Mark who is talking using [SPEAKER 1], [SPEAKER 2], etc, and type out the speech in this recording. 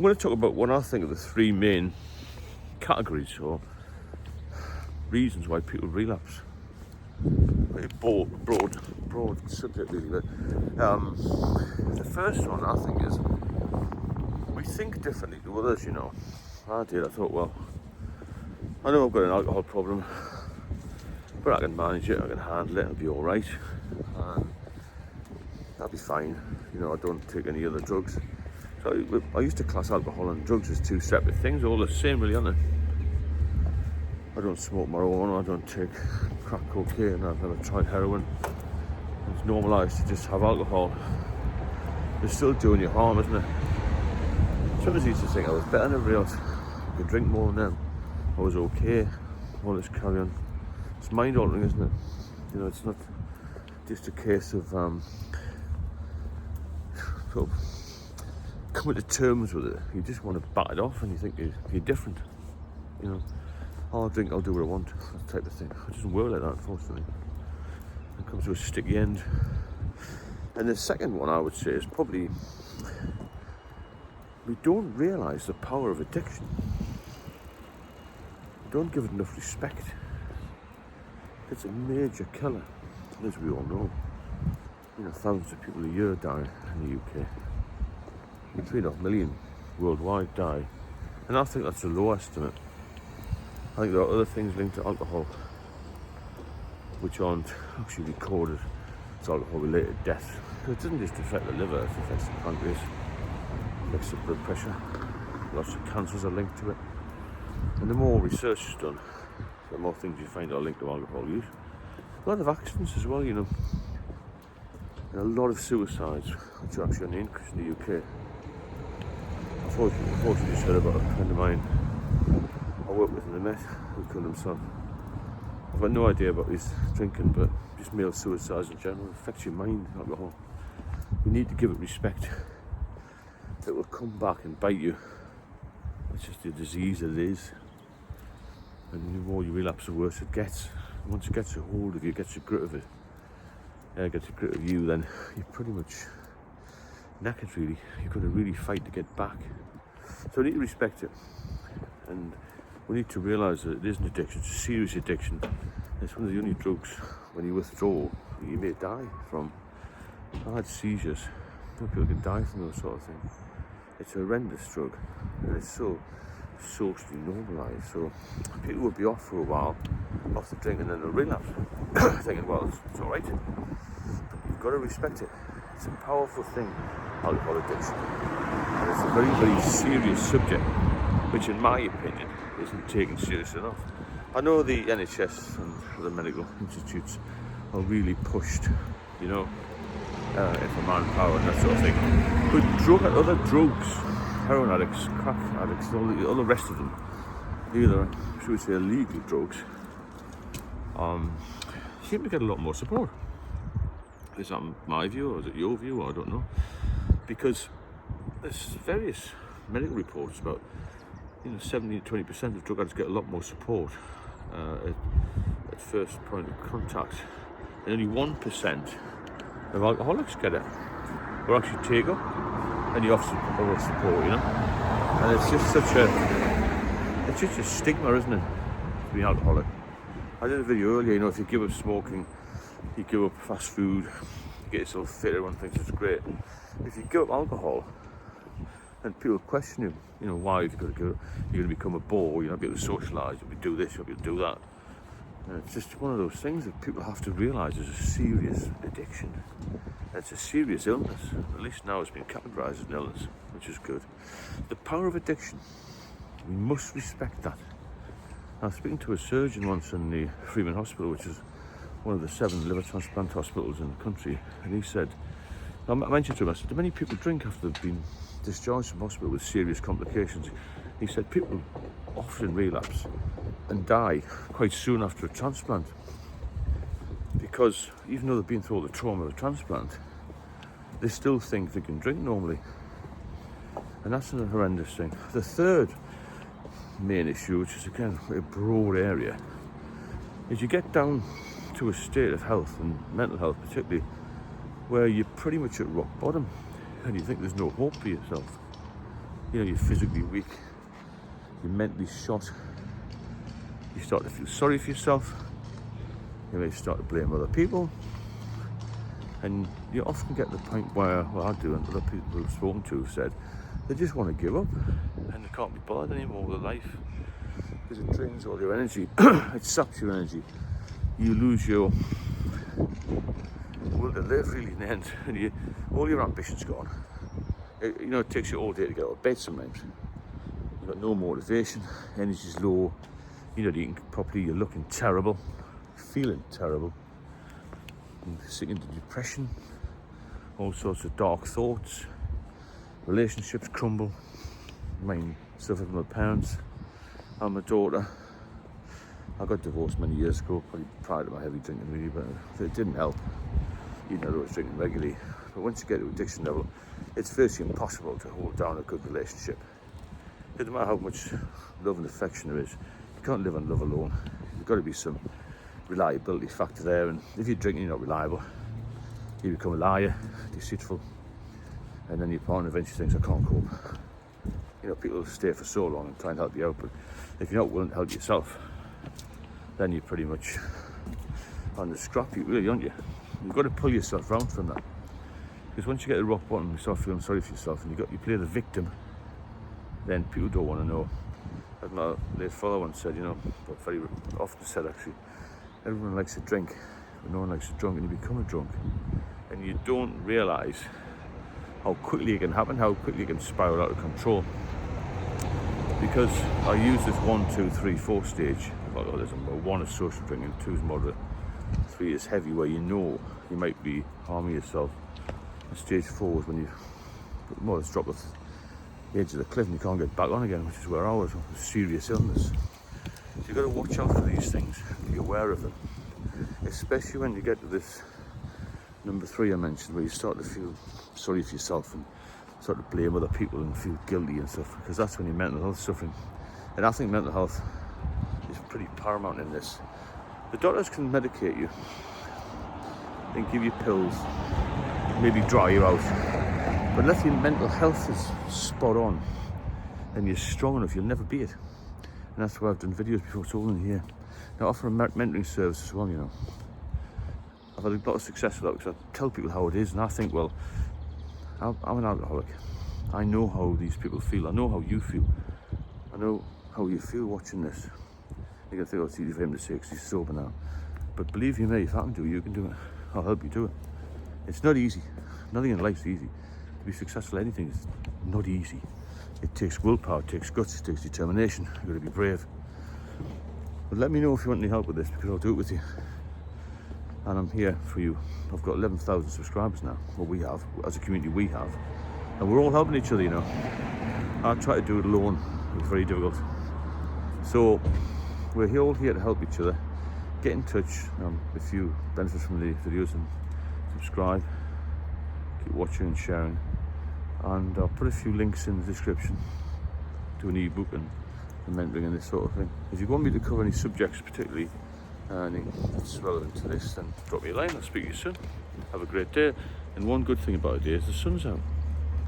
[SPEAKER 1] I'm going to talk about what I think are the three main categories or reasons why people relapse. Very broad subject really, but the first one I think is we think differently to others, you know. I did, I thought, well, I know I've got an alcohol problem, but I can manage it, I can handle it, I'll be alright, and I'll be fine, you know, I don't take any other drugs. So I used to class alcohol and drugs as two separate things, all the same really, aren't they? I don't smoke marijuana, I don't take crack cocaine, I've never tried heroin. It's normalised to just have alcohol. It's still doing you harm, isn't it? Sometimes I used to think I was better than everybody else. I could drink more than them. I was okay. All this carry on. It's mind altering, isn't it? You know, it's not just a case of sort of coming to terms with it. You just want to bat it off and you think you're different. You know, I'll drink, I'll do what I want, that type of thing. It doesn't work like that, unfortunately. It comes to a sticky end. And the second one I would say is probably we don't realise the power of addiction. We don't give it enough respect. It's a major killer, as we all know. You know, thousands of people a year die in the UK. 3.5 million worldwide die. And I think that's a low estimate. I think there are other things linked to alcohol which aren't actually recorded as alcohol-related deaths. It doesn't just affect the liver, it affects the pancreas, it affects the blood pressure. Lots of cancers are linked to it. And the more research is done, the more things you find are linked to alcohol use. A lot of accidents as well, you know. And a lot of suicides, which are actually on the increase in the UK. Unfortunately, just heard about a friend of mine I work with in the Met who killed himself. I've got no idea about his drinking, but just male suicides in general affects your mind, alcohol. You need to give it respect. It will come back and bite you. It's just a disease that it is. And the more you relapse, the worse it gets. And once it gets a hold of you, gets a grip of it, gets a grip of you, then you're pretty much knackered really. You've got to really fight to get back. So we need to respect it. And we need to realise that it is an addiction, it's a serious addiction. It's one of the only drugs, when you withdraw, you may die from. I had seizures. People can die from those sort of things. It's a horrendous drug, and it's so socially normalised. So people will be off for a while, off the drink, and then they'll relapse, thinking, well, it's all right. But you've got to respect it. It's a powerful thing, alcohol addiction. And it's a very, very serious subject, which in my opinion isn't taken seriously enough. I know the NHS and the medical institutes are really pushed, you know, for manpower and that sort of thing. But other drugs, heroin addicts, crack addicts, all the rest of them, the other, should we say, illegal drugs, seem to get a lot more support. Is that my view, or is it your view? I don't know. Because there's various medical reports about, you know, 70 to 20% of drug addicts get a lot more support at first point of contact, and only 1% of alcoholics get it, or actually take up any other support, you know. And it's just a stigma, isn't it, to be an alcoholic. I did a video earlier, you know, if you give up smoking, you give up fast food, you get yourself fit, everyone thinks it's great. If you give up alcohol, and people question you, you know, why have you got to give it? You're going to become a bore, you're not going to be able to socialise, you'll be do this, you'll be able to do that. And it's just one of those things that people have to realise is a serious addiction. It's a serious illness. At least now it's been categorised as an illness, which is good. The power of addiction, we must respect that. I was speaking to a surgeon once in the Freeman Hospital, which is one of the 7 liver transplant hospitals in the country, and he said, I mentioned to him, I said, do many people drink after they've been discharged from hospital with serious complications? He said people often relapse and die quite soon after a transplant, because even though they've been through all the trauma of a transplant, they still think they can drink normally, and that's a horrendous thing. The third main issue, which is again a broad area, is you get down to a state of health, and mental health particularly, where you're pretty much at rock bottom and you think there's no hope for yourself. you're physically weak, you're mentally shot, you start to feel sorry for yourself, you may start to blame other people, and you often get to the point where, well, I do, and other people I've spoken to have said, they just want to give up, and they can't be bothered anymore with life, because it drains all your energy, it sucks your energy, you lose your will to live really in the end, and all your ambition's gone. It takes you all day to get out of bed sometimes. You've got no motivation, energy's low, you're not eating properly, you're looking terrible, feeling terrible, and sinking into depression, all sorts of dark thoughts, relationships crumble. Mine suffered from my parents and my daughter. I got divorced many years ago, probably prior to my heavy drinking really, but it didn't help, even though I was drinking regularly. But once you get to addiction level, it's virtually impossible to hold down a good relationship. It doesn't matter how much love and affection there is, you can't live on love alone. There's got to be some reliability factor there, and if you're drinking, you're not reliable. You become a liar, deceitful, and then your partner eventually thinks, I can't cope. People stay for so long and try and help you out, but if you're not willing to help yourself, then you're pretty much on the scrap heap, really, aren't you? You've got to pull yourself round from that. Because once you get to rock bottom, you start feeling sorry for yourself, and you play the victim, then people don't want to know. As my late father once said, but very often said actually, everyone likes to drink, but no one likes to drunk, and you become a drunk. And you don't realise how quickly it can happen, how quickly it can spiral out of control. Because I use this 1, 2, 3, 4 stage of alcoholism, where 1 is social drinking, 2 is moderate, 3 is heavy, where you might be harming yourself. And stage 4 is when you more or less drop off the edge of the cliff and you can't get back on again, which is where I was, with serious illness. So you've got to watch out for these things, be aware of them, especially when you get to this number 3 I mentioned, where you start to feel sorry for yourself and start to blame other people and feel guilty and stuff, because that's when your mental health is suffering. And I think mental health is pretty paramount in this. The doctors can medicate you, they can give you pills, maybe dry you out, but unless your mental health is spot on and you're strong enough, you'll never be it. And that's why I've done videos before, it's all in here. Now I offer a mentoring service as well, I've had a lot of success with that, because I tell people how it is, and I think, well, I'm an alcoholic. I know how these people feel. I know how you feel. I know how you feel watching this. You can think, it's easy for him to say because he's sober now. But believe you me, if I can do it, you can do it. I'll help you do it. It's not easy. Nothing in life's easy. To be successful at anything is not easy. It takes willpower, it takes guts, it takes determination. You've got to be brave. But let me know if you want any help with this, because I'll do it with you. And I'm here for you. I've got 11,000 subscribers now. Well, we have, as a community we have. And we're all helping each other, I try to do it alone. It's very difficult. So we're all here to help each other. Get in touch if you benefit from the videos, and subscribe. Keep watching and sharing. And I'll put a few links in the description to an ebook and mentoring and this sort of thing. If you want me to cover any subjects particularly, anything that's relevant to this, then drop me a line. I'll speak to you soon. Have a great day. And one good thing about a day is the sun's out.